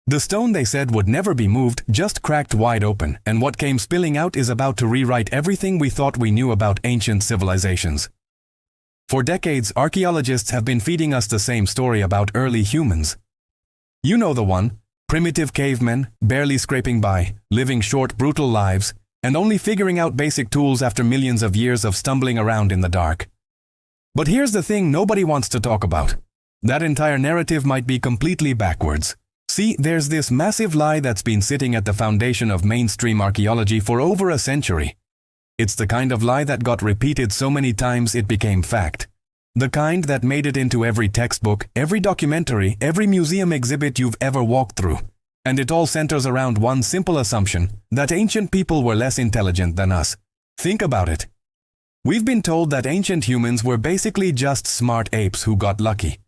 The stone they said would never be moved just cracked wide open, and what came spilling out is about to rewrite everything we thought we knew about ancient civilizations. For decades, archaeologists have been feeding us the same story about early humans. You know the one: primitive cavemen, barely scraping by, living short, brutal lives, and only figuring out basic tools after millions of years of stumbling around in the dark. But here's the thing nobody wants to talk about. That entire narrative might be completely backwards. See, there's this massive lie that's been sitting at the foundation of mainstream archaeology for over a century. It's the kind of lie that got repeated so many times it became fact. The kind that made it into every textbook, every documentary, every museum exhibit you've ever walked through. And it all centers around one simple assumption: that ancient people were less intelligent than us. Think about it. We've been told that ancient humans were basically just smart apes who got lucky.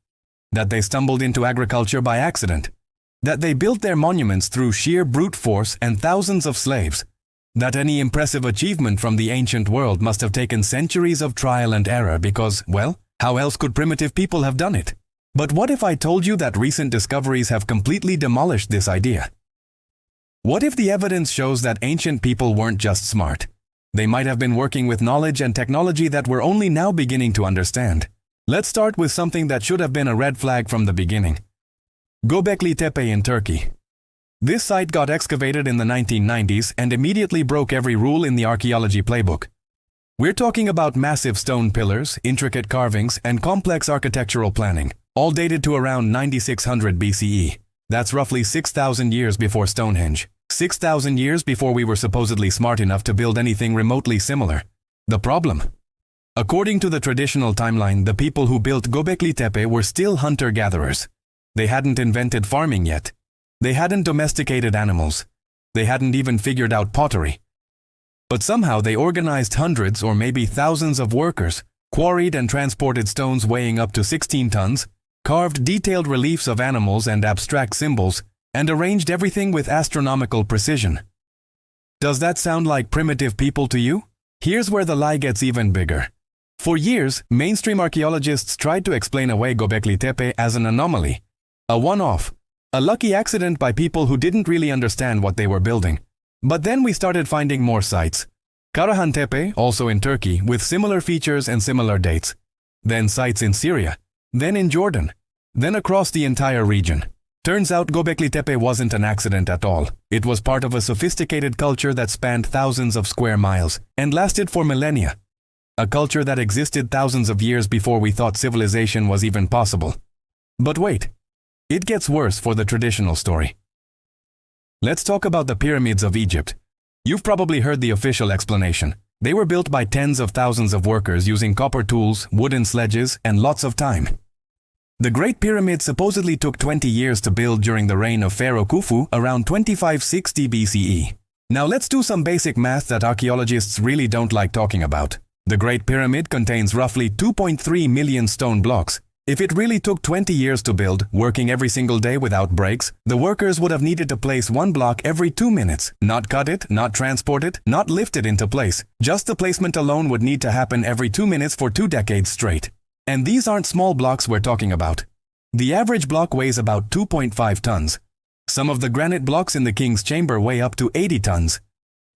That they stumbled into agriculture by accident. That they built their monuments through sheer brute force and thousands of slaves. That any impressive achievement from the ancient world must have taken centuries of trial and error because, well, how else could primitive people have done it? But what if I told you that recent discoveries have completely demolished this idea? What if the evidence shows that ancient people weren't just smart? They might have been working with knowledge and technology that we're only now beginning to understand. Let's start with something that should have been a red flag from the beginning. Göbekli Tepe in Turkey. This site got excavated in the 1990s and immediately broke every rule in the archaeology playbook. We're talking about massive stone pillars, intricate carvings, and complex architectural planning, all dated to around 9600 BCE. That's roughly 6,000 years before Stonehenge. 6,000 years before we were supposedly smart enough to build anything remotely similar. The problem? According to the traditional timeline, the people who built Göbekli Tepe were still hunter-gatherers. They hadn't invented farming yet. They hadn't domesticated animals. They hadn't even figured out pottery. But somehow they organized hundreds or maybe thousands of workers, quarried and transported stones weighing up to 16 tons, carved detailed reliefs of animals and abstract symbols, and arranged everything with astronomical precision. Does that sound like primitive people to you? Here's where the lie gets even bigger. For years, mainstream archaeologists tried to explain away Göbekli Tepe as an anomaly, a one-off, a lucky accident by people who didn't really understand what they were building. But then we started finding more sites. Karahan Tepe, also in Turkey, with similar features and similar dates. Then sites in Syria. Then in Jordan. Then across the entire region. Turns out Göbekli Tepe wasn't an accident at all. It was part of a sophisticated culture that spanned thousands of square miles and lasted for millennia. A culture that existed thousands of years before we thought civilization was even possible. But wait. It gets worse for the traditional story. Let's talk about the pyramids of Egypt. You've probably heard the official explanation. They were built by tens of thousands of workers using copper tools, wooden sledges, and lots of time. The Great Pyramid supposedly took 20 years to build during the reign of Pharaoh Khufu around 2560 BCE. Now let's do some basic math that archaeologists really don't like talking about. The Great Pyramid contains roughly 2.3 million stone blocks. If it really took 20 years to build, working every single day without breaks, the workers would have needed to place one block every 2 minutes. Not cut it, not transport it, not lift it into place. Just the placement alone would need to happen every 2 minutes for 2 decades straight. And these aren't small blocks we're talking about. The average block weighs about 2.5 tons. Some of the granite blocks in the king's chamber weigh up to 80 tons.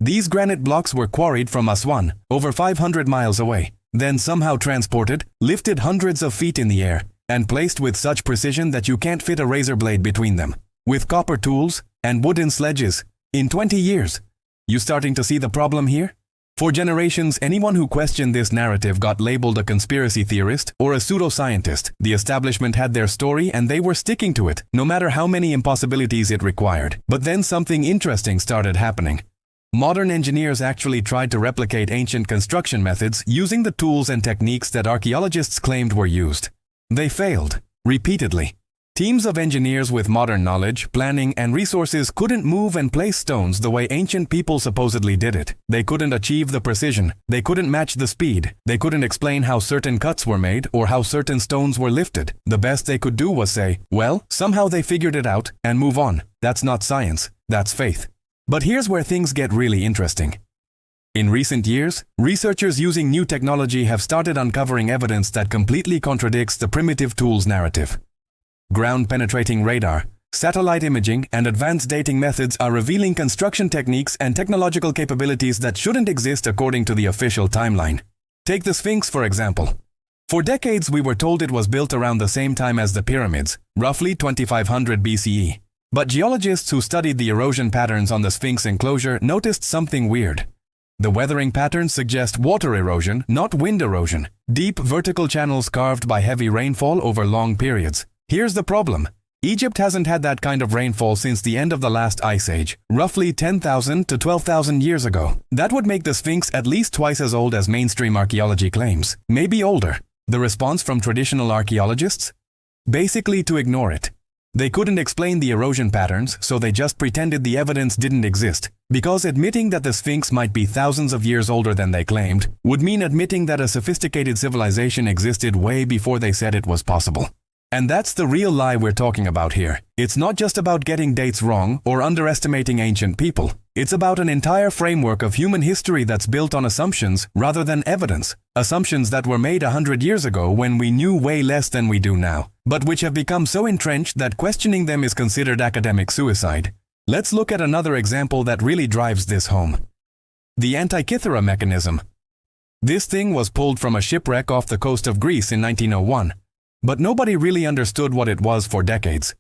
These granite blocks were quarried from Aswan, over 500 miles away, then somehow transported, lifted hundreds of feet in the air, and placed with such precision that you can't fit a razor blade between them, with copper tools and wooden sledges, in 20 years. You starting to see the problem here? For generations, anyone who questioned this narrative got labeled a conspiracy theorist or a pseudoscientist. The establishment had their story and they were sticking to it, no matter how many impossibilities it required. But then something interesting started happening. Modern engineers actually tried to replicate ancient construction methods using the tools and techniques that archaeologists claimed were used. They failed, repeatedly. Teams of engineers with modern knowledge, planning, and resources couldn't move and place stones the way ancient people supposedly did it. They couldn't achieve the precision. They couldn't match the speed. They couldn't explain how certain cuts were made or how certain stones were lifted. The best they could do was say, well, somehow they figured it out, and move on. That's not science. That's faith. But here's where things get really interesting. In recent years, researchers using new technology have started uncovering evidence that completely contradicts the primitive tools narrative. Ground-penetrating radar, Satellite imaging and advanced dating methods are revealing construction techniques and technological capabilities that shouldn't exist according to the official timeline. Take the Sphinx, for example. For decades, we were told it was built around the same time as the pyramids, roughly 2500 BCE. But geologists who studied the erosion patterns on the Sphinx enclosure noticed something weird. The weathering patterns suggest water erosion, not wind erosion, deep vertical channels carved by heavy rainfall over long periods. Here's the problem. Egypt hasn't had that kind of rainfall since the end of the last ice age, roughly 10,000 to 12,000 years ago. That would make the Sphinx at least twice as old as mainstream archaeology claims, maybe older. The response from traditional archaeologists? Basically to ignore it. They couldn't explain the erosion patterns, so they just pretended the evidence didn't exist, because admitting that the Sphinx might be thousands of years older than they claimed would mean admitting that a sophisticated civilization existed way before they said it was possible. And that's the real lie we're talking about here. It's not just about getting dates wrong or underestimating ancient people. It's about an entire framework of human history that's built on assumptions rather than evidence. Assumptions that were made 100 years ago when we knew way less than we do now, but which have become so entrenched that questioning them is considered academic suicide. Let's look at another example that really drives this home. The Antikythera mechanism. This thing was pulled from a shipwreck off the coast of Greece in 1901. But nobody really understood what it was for decades.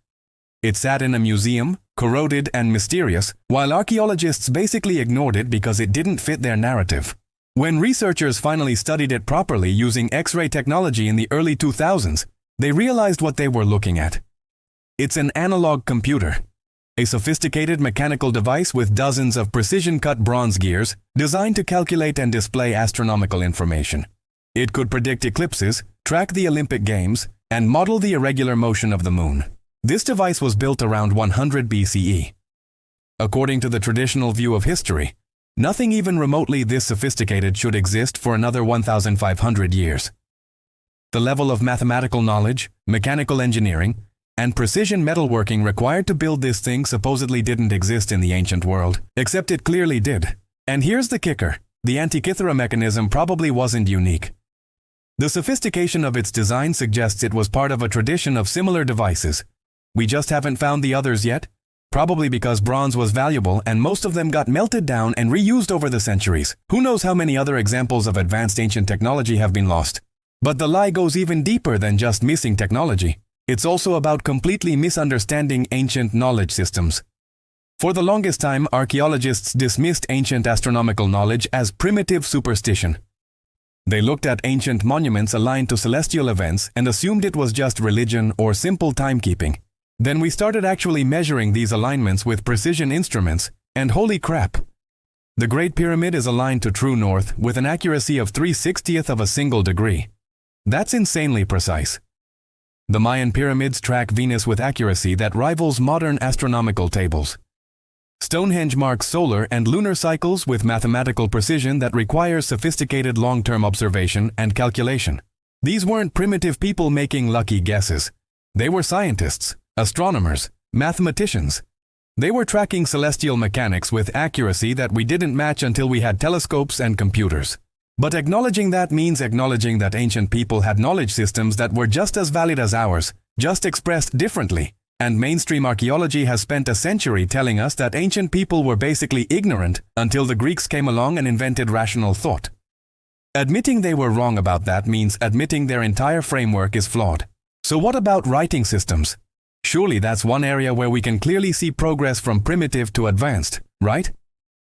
It sat in a museum, corroded and mysterious, while archaeologists basically ignored it because it didn't fit their narrative. When researchers finally studied it properly using X-ray technology in the early 2000s, they realized what they were looking at. It's an analog computer, a sophisticated mechanical device with dozens of precision-cut bronze gears designed to calculate and display astronomical information. It could predict eclipses, track the Olympic Games, and model the irregular motion of the moon. This device was built around 100 BCE. According to the traditional view of history, nothing even remotely this sophisticated should exist for another 1,500 years. The level of mathematical knowledge, mechanical engineering, and precision metalworking required to build this thing supposedly didn't exist in the ancient world, except it clearly did. And here's the kicker. The Antikythera mechanism probably wasn't unique. The sophistication of its design suggests it was part of a tradition of similar devices. We just haven't found the others yet, probably because bronze was valuable and most of them got melted down and reused over the centuries. Who knows how many other examples of advanced ancient technology have been lost? But the lie goes even deeper than just missing technology. It's also about completely misunderstanding ancient knowledge systems. For the longest time, archaeologists dismissed ancient astronomical knowledge as primitive superstition. They looked at ancient monuments aligned to celestial events and assumed it was just religion or simple timekeeping. Then we started actually measuring these alignments with precision instruments, and holy crap! The Great Pyramid is aligned to true north with an accuracy of 3/60th of a single degree. That's insanely precise. The Mayan pyramids track Venus with accuracy that rivals modern astronomical tables. Stonehenge marks solar and lunar cycles with mathematical precision that requires sophisticated long-term observation and calculation. These weren't primitive people making lucky guesses. They were scientists, astronomers, mathematicians. They were tracking celestial mechanics with accuracy that we didn't match until we had telescopes and computers. But acknowledging that means acknowledging that ancient people had knowledge systems that were just as valid as ours, just expressed differently. And mainstream archaeology has spent a century telling us that ancient people were basically ignorant until the Greeks came along and invented rational thought. Admitting they were wrong about that means admitting their entire framework is flawed. So what about writing systems? Surely that's one area where we can clearly see progress from primitive to advanced, right?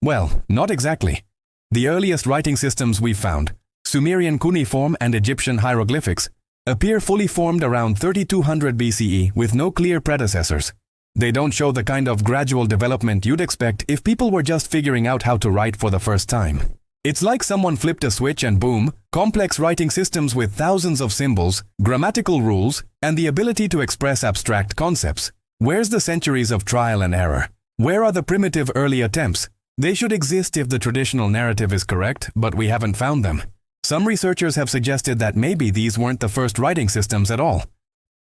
Well, not exactly. The earliest writing systems we've found, Sumerian cuneiform and Egyptian hieroglyphics, appear fully formed around 3200 BCE with no clear predecessors. They don't show the kind of gradual development you'd expect if people were just figuring out how to write for the first time. It's like someone flipped a switch and boom, complex writing systems with thousands of symbols, grammatical rules, and the ability to express abstract concepts. Where's the centuries of trial and error? Where are the primitive early attempts? They should exist if the traditional narrative is correct, but we haven't found them. Some researchers have suggested that maybe these weren't the first writing systems at all.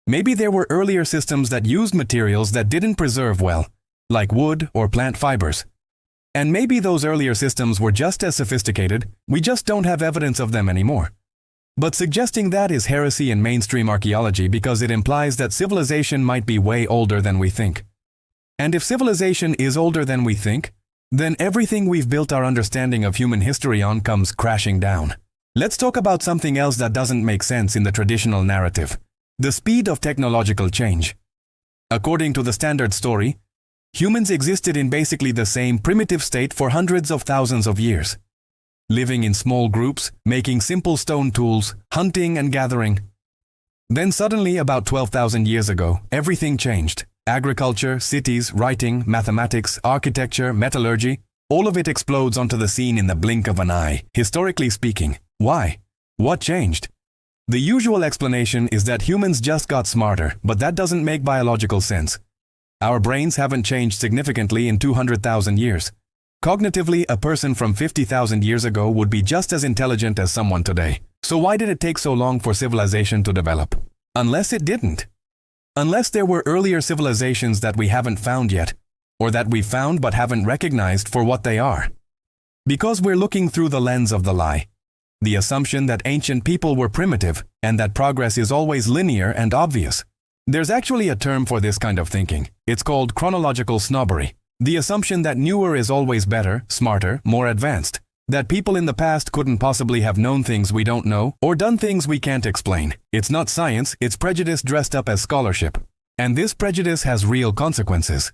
Maybe there were earlier systems that used materials that didn't preserve well, like wood or plant fibers. And maybe those earlier systems were just as sophisticated, we just don't have evidence of them anymore. But suggesting that is heresy in mainstream archaeology because it implies that civilization might be way older than we think. And if civilization is older than we think, then everything we've built our understanding of human history on comes crashing down. Let's talk about something else that doesn't make sense in the traditional narrative: the speed of technological change. According to the standard story, humans existed in basically the same primitive state for hundreds of thousands of years, living in small groups, making simple stone tools, hunting and gathering. Then suddenly, about 12,000 years ago, everything changed. Agriculture, cities, writing, mathematics, architecture, metallurgy, all of it explodes onto the scene in the blink of an eye, historically speaking. Why? What changed? The usual explanation is that humans just got smarter, but that doesn't make biological sense. Our brains haven't changed significantly in 200,000 years. Cognitively, a person from 50,000 years ago would be just as intelligent as someone today. So why did it take so long for civilization to develop? Unless it didn't. Unless there were earlier civilizations that we haven't found yet, or that we've found but haven't recognized for what they are. Because we're looking through the lens of the lie. The assumption that ancient people were primitive and that progress is always linear and obvious. There's actually a term for this kind of thinking. It's called chronological snobbery. The assumption that newer is always better, smarter, more advanced. That people in the past couldn't possibly have known things we don't know or done things we can't explain. It's not science, it's prejudice dressed up as scholarship. And this prejudice has real consequences.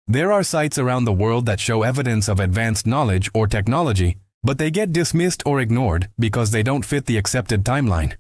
There are sites around the world that show evidence of advanced knowledge or technology, but they get dismissed or ignored because they don't fit the accepted timeline.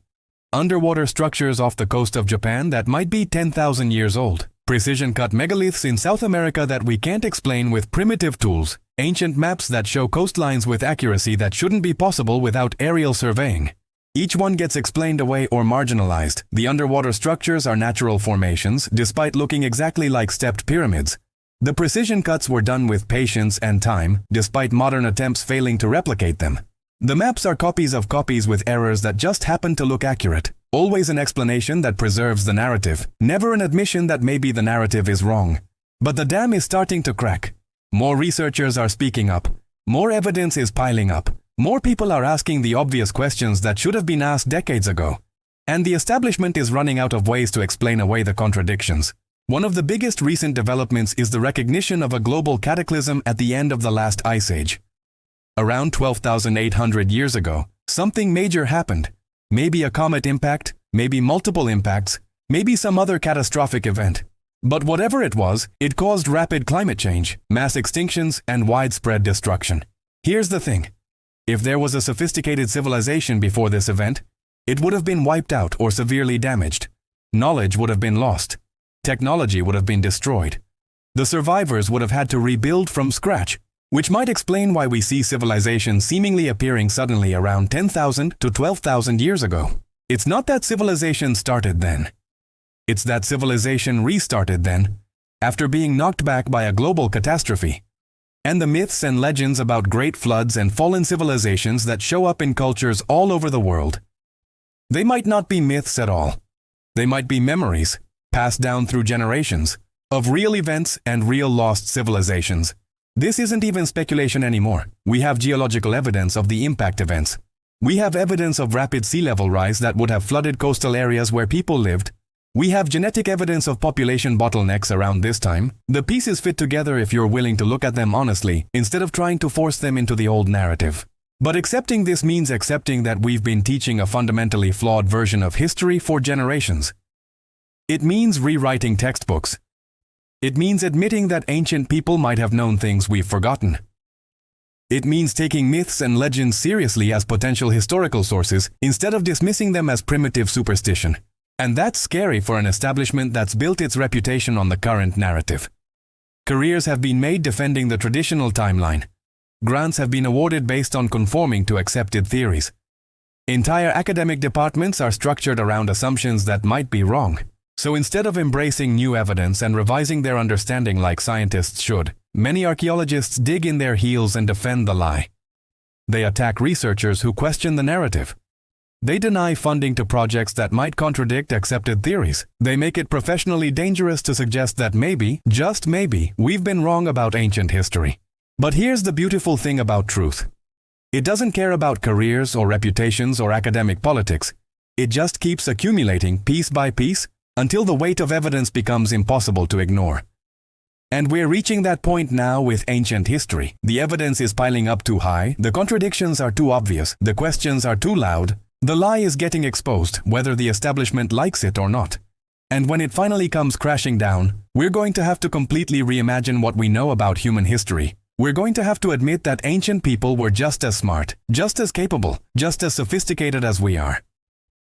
Underwater structures off the coast of Japan that might be 10,000 years old. Precision-cut megaliths in South America that we can't explain with primitive tools. Ancient maps that show coastlines with accuracy that shouldn't be possible without aerial surveying. Each one gets explained away or marginalized. The underwater structures are natural formations, despite looking exactly like stepped pyramids. The precision cuts were done with patience and time, despite modern attempts failing to replicate them. The maps are copies of copies with errors that just happen to look accurate. Always an explanation that preserves the narrative, never an admission that maybe the narrative is wrong. But the dam is starting to crack. More researchers are speaking up. More evidence is piling up. More people are asking the obvious questions that should have been asked decades ago. And the establishment is running out of ways to explain away the contradictions. One of the biggest recent developments is the recognition of a global cataclysm at the end of the last ice age. Around 12,800 years ago, something major happened. Maybe a comet impact, maybe multiple impacts, maybe some other catastrophic event. But whatever it was, it caused rapid climate change, mass extinctions, and widespread destruction. Here's the thing. If there was a sophisticated civilization before this event, it would have been wiped out or severely damaged. Knowledge would have been lost. Technology would have been destroyed. The survivors would have had to rebuild from scratch, which might explain why we see civilization seemingly appearing suddenly around 10,000 to 12,000 years ago. It's not that civilization started then. It's that civilization restarted then, after being knocked back by a global catastrophe. And the myths and legends about great floods and fallen civilizations that show up in cultures all over the world. They might not be myths at all. They might be memories, passed down through generations, of real events and real lost civilizations. This isn't even speculation anymore. We have geological evidence of the impact events. We have evidence of rapid sea level rise that would have flooded coastal areas where people lived. We have genetic evidence of population bottlenecks around this time. The pieces fit together if you're willing to look at them honestly, instead of trying to force them into the old narrative. But accepting this means accepting that we've been teaching a fundamentally flawed version of history for generations. It means rewriting textbooks. It means admitting that ancient people might have known things we've forgotten. It means taking myths and legends seriously as potential historical sources instead of dismissing them as primitive superstition. And that's scary for an establishment that's built its reputation on the current narrative. Careers have been made defending the traditional timeline. Grants have been awarded based on conforming to accepted theories. Entire academic departments are structured around assumptions that might be wrong. So instead of embracing new evidence and revising their understanding like scientists should, many archaeologists dig in their heels and defend the lie. They attack researchers who question the narrative. They deny funding to projects that might contradict accepted theories. They make it professionally dangerous to suggest that maybe, just maybe, we've been wrong about ancient history. But here's the beautiful thing about truth. It doesn't care about careers or reputations or academic politics. It just keeps accumulating piece by piece until the weight of evidence becomes impossible to ignore. And we're reaching that point now with ancient history. The evidence is piling up too high, the contradictions are too obvious, the questions are too loud, the lie is getting exposed, whether the establishment likes it or not. And when it finally comes crashing down, we're going to have to completely reimagine what we know about human history. We're going to have to admit that ancient people were just as smart, just as capable, just as sophisticated as we are.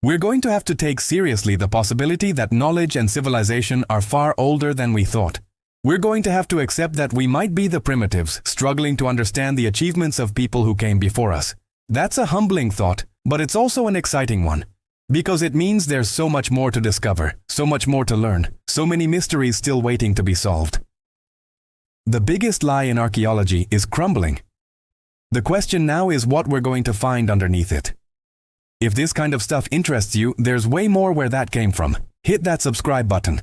We're going to have to take seriously the possibility that knowledge and civilization are far older than we thought. We're going to have to accept that we might be the primitives, struggling to understand the achievements of people who came before us. That's a humbling thought, but it's also an exciting one. Because it means there's so much more to discover, so much more to learn, so many mysteries still waiting to be solved. The biggest lie in archaeology is crumbling. The question now is what we're going to find underneath it. If this kind of stuff interests you, there's way more where that came from. Hit that subscribe button.